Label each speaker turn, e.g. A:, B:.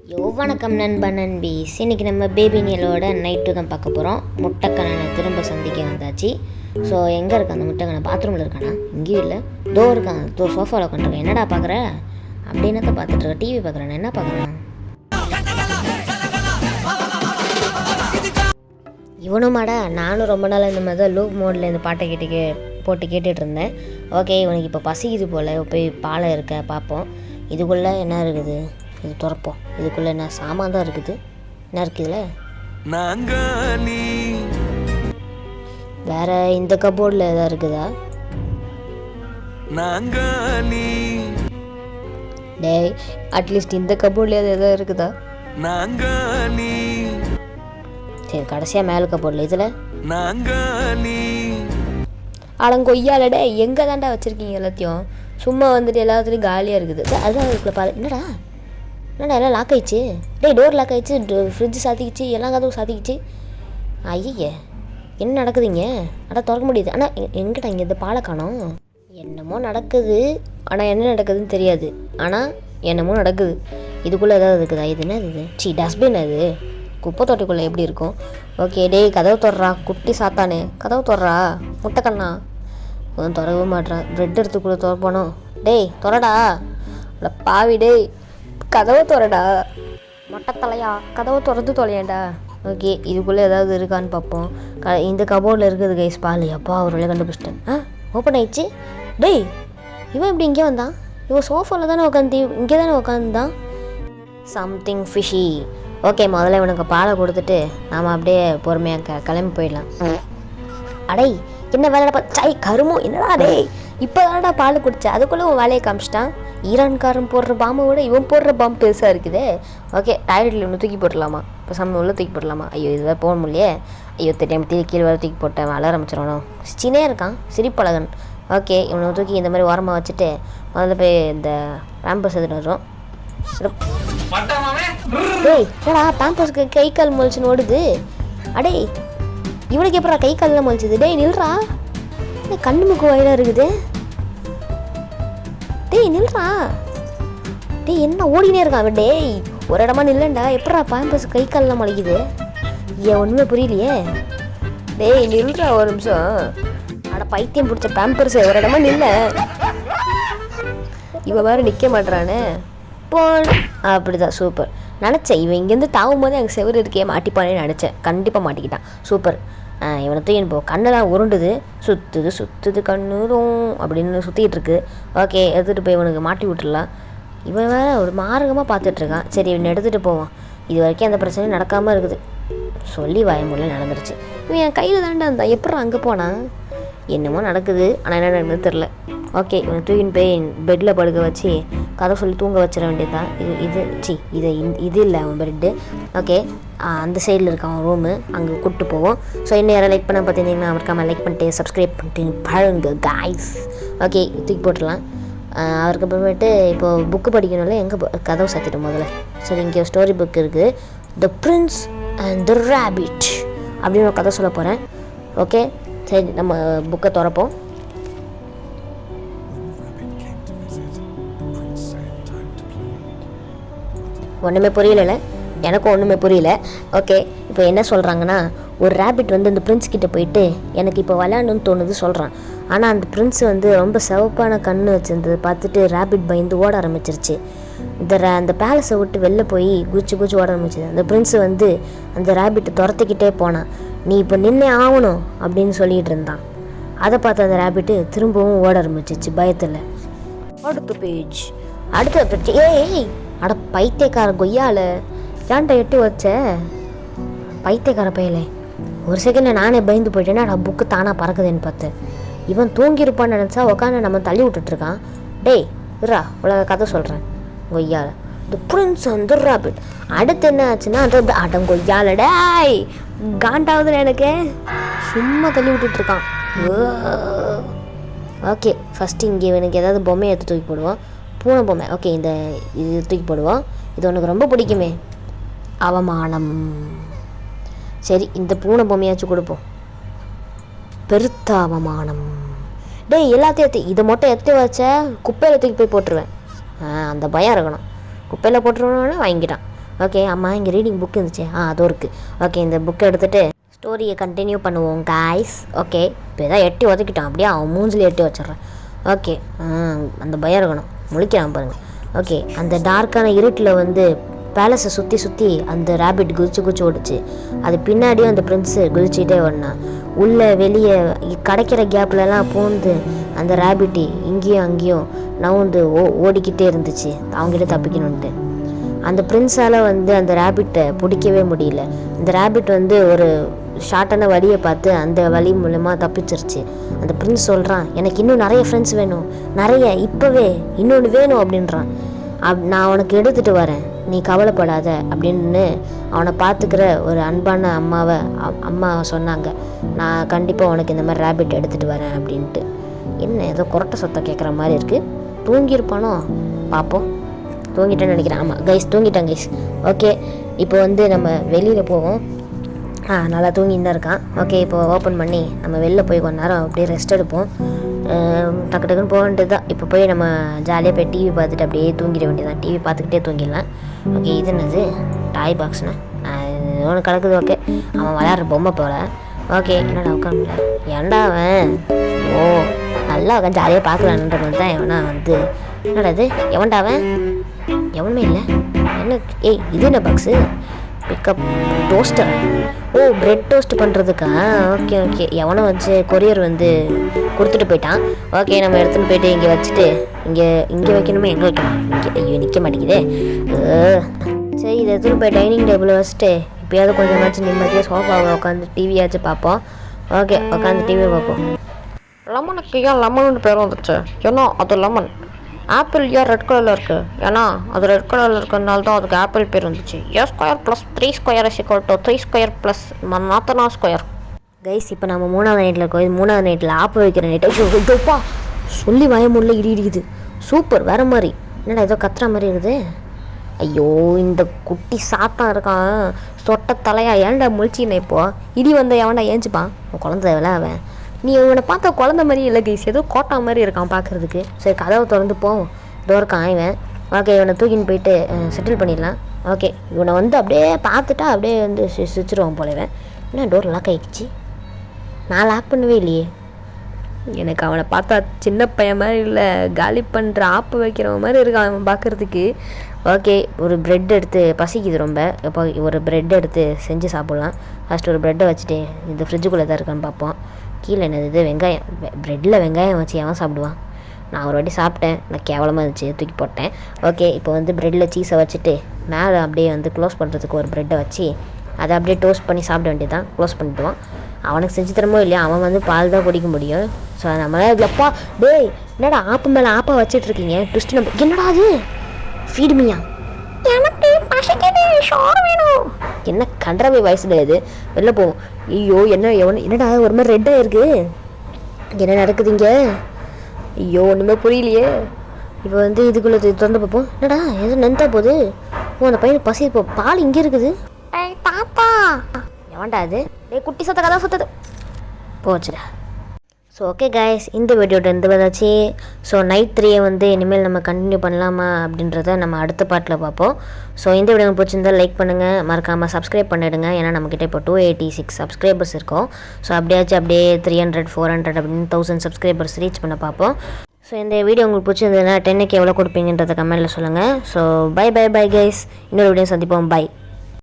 A: வணக்கம் நண்பா நண்பீஸ். இன்றைக்கி நம்ம பேபி நிலோட நைட்டு தான் பார்க்க போகிறோம். முட்டைக்கண்ணனை திரும்ப சந்திக்க வந்தாச்சு. ஸோ எங்கே இருக்கான் அந்த முட்டைக்கண்ணை? பாத்ரூமில் இருக்கானா? இங்கேயும் இல்லை, இருக்கான் சோஃபாவில் உட்காந்துருக்கேன். என்னடா பார்க்குற அப்படின்னு தான் பார்த்துட்ருக்கேன். டிவி பார்க்குறேன். என்ன பார்க்குறேன்? இவனுமாடா. நானும் ரொம்ப நாள் இந்த மாதிரி தான் லூப் மோடில் இந்த பாட்டை போட்டு கேட்டுட்டு இருந்தேன். ஓகே, இவனுக்கு இப்போ பசிக்குது போல். போய் பாலை இருக்க பார்ப்போம். இதுக்குள்ளே என்ன இருக்குது? இது திறப்போம். இதுக்குள்ளே என்ன சாமான் தான் இருக்குது? என்ன இருக்குதுல? வேற இந்த கபோர்டில் எதாவது இருக்குதா? டேய், அட்லீஸ்ட் இந்த கபோர்டில் எதாவது இருக்குதா? சரி, கடைசியாக மேலே கபோர்டில் இதில் அடங்கொய்யால. டே, எங்கே தாண்டா வச்சுருக்கீங்க எல்லாத்தையும்? சும்மா வந்துட்டு எல்லாத்துலேயும் காலியாக இருக்குது. அதுதான் இருக்குல்ல பாரு. என்னடா எல்லாம் லாக் ஆயிடுச்சு. டே, டோர் லாக் ஆயிடுச்சு, ஃப்ரிட்ஜ் சாத்திக்கிச்சு, எல்லா கதவும் சாத்திக்கிச்சு. ஐயே, என்ன நடக்குதுங்க? திறக்க முடியுது. ஆனால் எங்கிட்ட இங்கே இந்த பாலை காணோம். என்னமோ நடக்குது, ஆனால் என்ன நடக்குதுன்னு தெரியாது. ஆனால் என்னமோ நடக்குது. இதுக்குள்ளே ஏதாவது இருக்குதா? இது என்ன இது? டஸ்ட்பின். அது குப்பை தொட்டிக்குள்ளே எப்படி இருக்கும்? ஓகே, டேய் கதவு தொடரா, குட்டி சாத்தானே, கதவு தொடரா. முட்டைக்கண்ணா திறக்கவே மாட்றா. ப்ரெட் எடுத்துக்குள்ளே திறப்போனோ? டேய் தொடடா, இல்லை பாவி. டேய் கதவை திறடா, மொட்டைத்தலையா, கதவை திறந்து தொலையாண்டா. ஓகே, இதுக்குள்ளே ஏதாவது இருக்கான்னு பார்ப்போம். இந்த கபோர்டில் இருக்குது கைஸ். பால். அப்பா ஒரு வேலை கண்டுபிடிச்சிட்டேன். ஓப்பன் ஆயிடுச்சு. டேய், இவன் இப்படி இங்கே வந்தான்? இவன் சோஃபாவில் தானே இங்கே தானே உட்காந்துதான். Something fishy. ஓகே, முதல்ல இவனுக்கு பாலை கொடுத்துட்டு நாம் அப்படியே பொறுமையாக கிளம்பி போயிடலாம். அடை, என்ன வேலைடா கருமோ? என்னடா டே, இப்போ தானடா பால் குடிச்சா, அதுக்குள்ளே உன் வேலையை காமிச்சிட்டான். ஈரான்காரன் போடுற பாம்பை விட இவன் போடுற பாம்பு பெருசாக இருக்குதே. ஓகே, டாய்லெட்டில் ஒன்று தூக்கி போட்டுடலாமா? இப்போ சம்ம உள்ள தூக்கி போடலாமா? ஐயோ, இதுவே போக முடியலையே. ஐயோ, டைம் கீழே வர தூக்கி போட்டேன். வளர ஆரம்பிச்சிடணும். சின்னே இருக்கான், சிரிப்பழகன். ஓகே, இவனை தூக்கி இந்த மாதிரி ஓரமாக வச்சுட்டு முதல்ல போய் இந்த பேம்பர்ஸ் எடுத்துகிட்டு வரும். டேய், என்னடா பேம்பர்ஸ்க்கு கை கால் முளைச்சுன்னு ஓடுது? அடே, இவனுக்கு எப்படா கை கால்லாம் முளைச்சுது? டேய் நில்றா, கண்ணு மூக்கு வயலாக இருக்குது. டேய் நில்றா. டேய், என்ன ஓடினே இருக்கான்? டேய், ஒரு இடமா நில்லண்டா. எப்படா பேம்பர்ஸ் கை கால்லாம் முளைக்குது? ஏன் ஒன்றுமே புரியலையே. டேய் நில்றா ஒரு நிமிஷம். அட பைத்தியம் பிடிச்ச பேம்பர்ஸ், ஒரு இடமா நில்ல. இவன் வேறு நிற்க மாட்றானே. போன். அப்படிதான், சூப்பர். நினச்சேன் இவன் இங்கேருந்து தாவும் போது எனக்கு செவரு இருக்கே மாட்டிப்பானேன்னு நினச்சேன். கண்டிப்பாக மாட்டிக்கிட்டான். சூப்பர். இவனை தூக்கின்னு போ. கண்ணெல்லாம் உருண்டுது, சுற்றுது கண்ணுதும் அப்படின்னு சுற்றிக்கிட்டு இருக்கு. ஓகே, எடுத்துகிட்டு போய் இவனுக்கு மாட்டி விட்டுடலாம். இவன் வேறு ஒரு மார்க்கமாக பார்த்துட்ருக்கான். சரி, இவனை எடுத்துகிட்டு போவான். இது வரைக்கும் அந்த பிரச்சனையும் நடக்காமல் இருக்குது. சொல்லி வாயமுள்ள நடந்துருச்சு. இவன் என் கையில் தாண்டா இருந்தான். எப்பறம் அங்கே போனான்? என்னமோ நடக்குது, ஆனால் என்ன நடக்குதுன்னு தெரில. ஓகே, இவனை தூக்கின்னு போய் பெட்டில் படுக்க வச்சு கதை சொல்லி தூங்க வச்சிட வேண்டியதுதான். இது இல்லை அவன் பெட்டு. ஓகே, அந்த சைடில் இருக்க அவன் ரூமு, அங்கே கூப்பிட்டு போவோம். ஸோ இன்னும் யாரும் லைக் பண்ண பார்த்தீங்கன்னா அவருக்காம லைக் பண்ணிட்டு சப்ஸ்கிரைப் பண்ணிட்டு பாருங்க காய்ஸ். ஓகே, தூக்கி போட்டுடலாம். அவருக்கு அப்புறமேட்டு இப்போது புக்கு படிக்கணும்ல. எங்கே கதவை சாத்திட்டு முதல்ல. சரி, இங்கே ஸ்டோரி புக் இருக்குது. The prince and the rabbit அப்படின்னு ஒரு கதை சொல்ல போகிறேன். ஓகே, சரி, நம்ம புக்கை திறப்போம். ஒன்றுமே புரியல, எனக்கும் ஒன்றுமே புரியல. ஓகே, இப்போ என்ன சொல்கிறாங்கன்னா, ஒரு ரேபிட் வந்து அந்த பிரின்ஸ் கிட்டே போயிட்டு எனக்கு இப்போ விளையாடணும்னு தோணுது சொல்கிறான். ஆனால் அந்த பிரின்ஸ் வந்து ரொம்ப சிவப்பான கண்ணு வச்சுருந்தது பார்த்துட்டு ரேபிட் பயந்து ஓட ஆரம்பிச்சிருச்சு. அந்த பேலஸை விட்டு வெளில போய் குச்சி ஓட ஆரம்பிச்சிது. அந்த பிரின்ஸ் வந்து அந்த ரேபிட்டை துரத்திக்கிட்டே போனான். நீ இப்போ நின்னே ஆகணும் அப்படின்னு சொல்லிகிட்டு இருந்தான். அதை பார்த்து அந்த ரேபிட்டு திரும்பவும் ஓட ஆரம்பிச்சிச்சு பயத்தில். அடுத்த பேஜ். ஏய், அட பைத்தியக்கார கொய்யால, ஏன்டா எட்டு வச்ச பைத்தியக்கார பையலே. ஒரு செகண்ட் நானே பயந்து போயிட்டேன்னா நான் புக்கு தானாக பறக்குதுன்னு பார்த்தேன். இவன் தூங்கியிருப்பான்னு நினச்சா உட்காந்து நம்ம தள்ளி விட்டுட்ருக்கான். டேய் இருறா, உலக கதை சொல்கிறேன். கொய்யால தி பிரின்ஸ் அண்ட் தி ராபிட். அடுத்து என்ன ஆச்சுன்னா அடம் கொய்யால. டேய் காண்டாவதுல எனக்கு, சும்மா தள்ளி விட்டுட்ருக்கான். ஓகே, ஃபஸ்ட்டு இங்கே இவனுக்கு ஏதாவது பொம்மையை எடுத்து தூக்கி போடுவோம். பூனை பொம்மை. ஓகே, இது தூக்கி போடுவோம். இது உனக்கு ரொம்ப பிடிக்குமே, அவமானம். சரி, இந்த பூனை பொம்மையாச்சும் கொடுப்போம். பெருத்த அவமானம். டேய் எல்லாத்தையும் இதை மட்டும் எடுத்து வச்ச குப்பையில் தூக்கி போய் போட்டுருவேன். அந்த பயம் இருக்கணும். குப்பையில் போட்டுருவோன்னு வாங்கிட்டான். ஓகே அம்மா இங்கே ரீடிங் புக் இருந்துச்சு அதுவும் இருக்குது. ஓகே இந்த புக்கை எடுத்துகிட்டு ஸ்டோரியை கண்டினியூ பண்ணுவோம் காய்ஸ். ஓகே இப்போ எதாவது எட்டி உதக்கிட்டான், அப்படியே அவன் மூஞ்சில் எட்டி வச்சிட்றேன். ஓகே அந்த பயம் இருக்கணும், முழிக்கிறான் பாருங்கள். ஓகே அந்த டார்க்கான இருட்டில் வந்து பேலஸை சுற்றி சுற்றி அந்த ரேபிட் குதிச்சு ஓடிச்சு. அது பின்னாடியும் அந்த பிரின்ஸு குதிச்சுக்கிட்டே ஓடினான். உள்ளே வெளியே கிடைக்கிற கேப்லலாம் பூந்து அந்த ரேபிட்டு இங்கேயும் அங்கேயும் நவுந்து ஓடிக்கிட்டே இருந்துச்சு அவங்ககிட்ட தப்பிக்கணுன்ட்டு. அந்த பிரின்ஸால் வந்து அந்த ரேபிட்டை பிடிக்கவே முடியல. இந்த ரேபிட் வந்து ஒரு ஷார்ட்டான வழியை பார்த்து அந்த வழி மூலமாக தப்பிச்சிருச்சு. அந்த பிரின்ஸ் சொல்கிறான், எனக்கு இன்னும் நிறைய ஃப்ரெண்ட்ஸ் வேணும், நிறைய இப்போவே இன்னொன்று வேணும் அப்படின்றான். நான் அவனுக்கு எடுத்துகிட்டு வரேன், நீ கவலைப்படாத அப்படின்னு அவனை பார்த்துக்கிற ஒரு அன்பான அம்மா சொன்னாங்க. நான் கண்டிப்பாக உனக்கு இந்த மாதிரி ரேபிட் எடுத்துகிட்டு வரேன் அப்படின்ட்டு. என்ன ஏதோ குரட்டை சத்தம் கேட்குற மாதிரி இருக்குது, தூங்கியிருப்பானோ பார்ப்போம். தூங்கிட்டேன்னு நினைக்கிறேன். ஆமாம் கைஸ் தூங்கிட்டேன் கைஸ். ஓகே இப்போ வந்து நம்ம வெளியில் போவோம். நல்லா தூங்கின்னு தான் இருக்கான். ஓகே இப்போ ஓப்பன் பண்ணி நம்ம வெளில போய் கொஞ்ச நேரம் அப்படியே ரெஸ்ட் எடுப்போம். டக்கு டக்குன்னு போக வேண்டியது தான். இப்போ போய் நம்ம ஜாலியாக போய் டிவி பார்த்துட்டு அப்படியே தூங்கிட வேண்டியதான். டிவி பார்த்துக்கிட்டே தூங்கிடலாம். ஓகே இது என்னது டாய் பாக்ஸ்ண்ணா ஒன்று கிடக்குது. ஓகே அவன் விளையாடுற பொம்மை போல். ஓகே என்னடா உட்காந்துல ஏன்டா அவன் நல்லா உட்காந்து ஜாலியாக பார்க்கலான்றது தான் எவனா வந்து என்னடா இது எவன்டா அவன் எவனுமே இல்லை. என்ன இது என்ன box pickup toaster. Bread toast பண்ணுறதுக்கா? ஓகே ஓகே எவனோ வச்சு கொரியர் வந்து கொடுத்துட்டு போயிட்டான். ஓகே நம்ம எடுத்துகிட்டு போயிட்டு இங்கே வச்சுட்டு இங்கே வைக்கணுமே, எங்கே வைக்கணும், இங்கே நிற்க மாட்டேங்குதே. சரி இதை எடுத்துகிட்டு போய் டைனிங் டேபிளில் வச்சுட்டு இப்போயாவது கொஞ்சமாச்சும் நிம்மதியாக சோஃபாவில் உட்காந்து டிவியாச்சும் பார்ப்போம். ஓகே உட்காந்து டிவி பார்ப்போம். லெமனுக்கு ஏன் லெமன்னு பேர் வந்துச்சு? ஏன்னா அது லெமன். ஆப்பிள் ஏன் ரெட் கலரில் இருக்குது? ஏன்னா அது ரெட் கலரில் இருக்கிறதுனால தான் அதுக்கு ஆப்பிள் பேர் வந்துச்சு. A² + 3² = 3² + நாத்தனா square. கைஸ் இப்போ நம்ம 3வது நைட்டில் இருக்கோம். 3வது நைட்டில் ஆப்பு வைக்கிற நைட்டு சொல்லி வயமுள்ள இடிக்குது. சூப்பர் வேறு மாதிரி. என்னடா ஏதோ கத்துற மாதிரி இருக்குது. ஐயோ இந்த குட்டி சாத்தான் இருக்கான் சொட்ட தலையா. ஏன்டா முழிச்சின்னு இப்போது இடி வந்த எவன்டா ஏஞ்சிப்பான்? குழந்தை அவன். நீ இவனை பார்த்தா குழந்த மாதிரி இல்லை கைஸ், ஏதோ கோட்டா மாதிரி இருக்கான் பார்க்குறதுக்கு. சரி கதவை திறந்து போவோம். இதோ இருக்கான் இவன். ஓகே இவனை தூக்கின்னு போயிட்டு செட்டில் பண்ணிடலாம். ஓகே இவனை வந்து அப்படியே பார்த்துட்டா அப்படியே வந்து சிரிச்சிருவான் போல. இவன் என்ன டோர் லாக் ஆகிடுச்சு? நான் லாக் பண்ணவே இல்லையே. எனக்கு அவனை பார்த்தா சின்ன பையன் மாதிரி இல்லை, காலி பண்ணுற ஆப்பு வைக்கிறவன் மாதிரி இருக்கான் அவன் பார்க்குறதுக்கு. ஓகே ஒரு ப்ரெட் எடுத்து பசிக்குது ரொம்ப. இப்போ ஒரு ப்ரெட் எடுத்து செஞ்சு சாப்பிட்லாம். ஃபஸ்ட்டு ஒரு ப்ரெட்டை வச்சுட்டு இந்த ஃப்ரிட்ஜுக்குள்ளே தான் இருக்கான்னு பார்ப்போம். கீழே என்னது இது வெங்காயம். ப்ரெட்டில் வெங்காயம் வச்சு எவன் சாப்பிடுவான்? நான் ஒரு வாட்டி சாப்பிட்டேன், நான் கேவலமாக இருந்துச்சு, தூக்கி போட்டேன். ஓகே இப்போ வந்து ப்ரெட்டில் சீஸை வச்சுட்டு மேலே அப்படியே வந்து க்ளோஸ் பண்ணுறதுக்கு ஒரு ப்ரெட்டை வச்சு அதை அப்படியே டோஸ்ட் பண்ணி சாப்பிட வேண்டியது தான். க்ளோஸ் பண்ணிவிடுவான். அவனுக்கு செஞ்சு தரமோ இல்லையா, அவன் வந்து பால் தான் குடிக்க முடியும். ஸோ நம்மளால் எப்பா டேய் என்னடா ஆப்பு மேலே ஆப்பா வச்சிட்ருக்கீங்க ட்விஸ்ட் நம்ம என்னடா அது ஃபீடுமியா எனக்கு பசிக்குது ஷோர் வேணும். என்ன கண்டரவை வயசுல இது வெளில போவோம். ஐயோ என்னடா ஒரு மாதிரி ரெட்டாக இருக்குது, என்ன நடக்குதுங்க? ஐயோ ஒன்றுமே புரியலையே. இப்போ வந்து இதுக்குள்ளே திறந்து பார்ப்போம். என்னடா எதுவும் நெந்தா போகுது. அந்த பையனுக்கு பசி பால் இங்கே இருக்குது. தாத்தா எவன்டா அது? குட்டி சத்த கதை சுத்தது போச்சுடா. ஸோ ஓகே கைஸ் இந்த வீடியோட இருந்து வந்தாச்சு. ஸோ நைட் 3 வந்து இனிமேல் நம்ம கண்டினியூ பண்ணலாமா அப்படின்றத நம்ம அடுத்த பார்ட்டில் பார்ப்போம். ஸோ இந்த வீடியோ பிடிச்சிருந்தால் லைக் பண்ணுங்கள், மறக்காமல் சப்ஸ்கிரைப் பண்ணிவிடுங்க. ஏன்னா நம்மக்கிட்ட இப்போ 286 சப்ஸ்கிரைபர்ஸ் இருக்கும். ஸோ அப்படியே 300 400 அப்படின்னு 1000 சப்ஸ்கிரைபர்ஸ் ரீச் பண்ண பார்ப்போம். ஸோ இந்த வீடியோ உங்களுக்கு பிடிச்சிருந்ததுன்னா 10க்கு எவ்வளோ கொடுப்பீங்கன்றத கமெண்ட்டில் சொல்லுங்கள். ஸோ பை கைஸ், இன்னொரு வீடியோ சந்திப்போம். பை.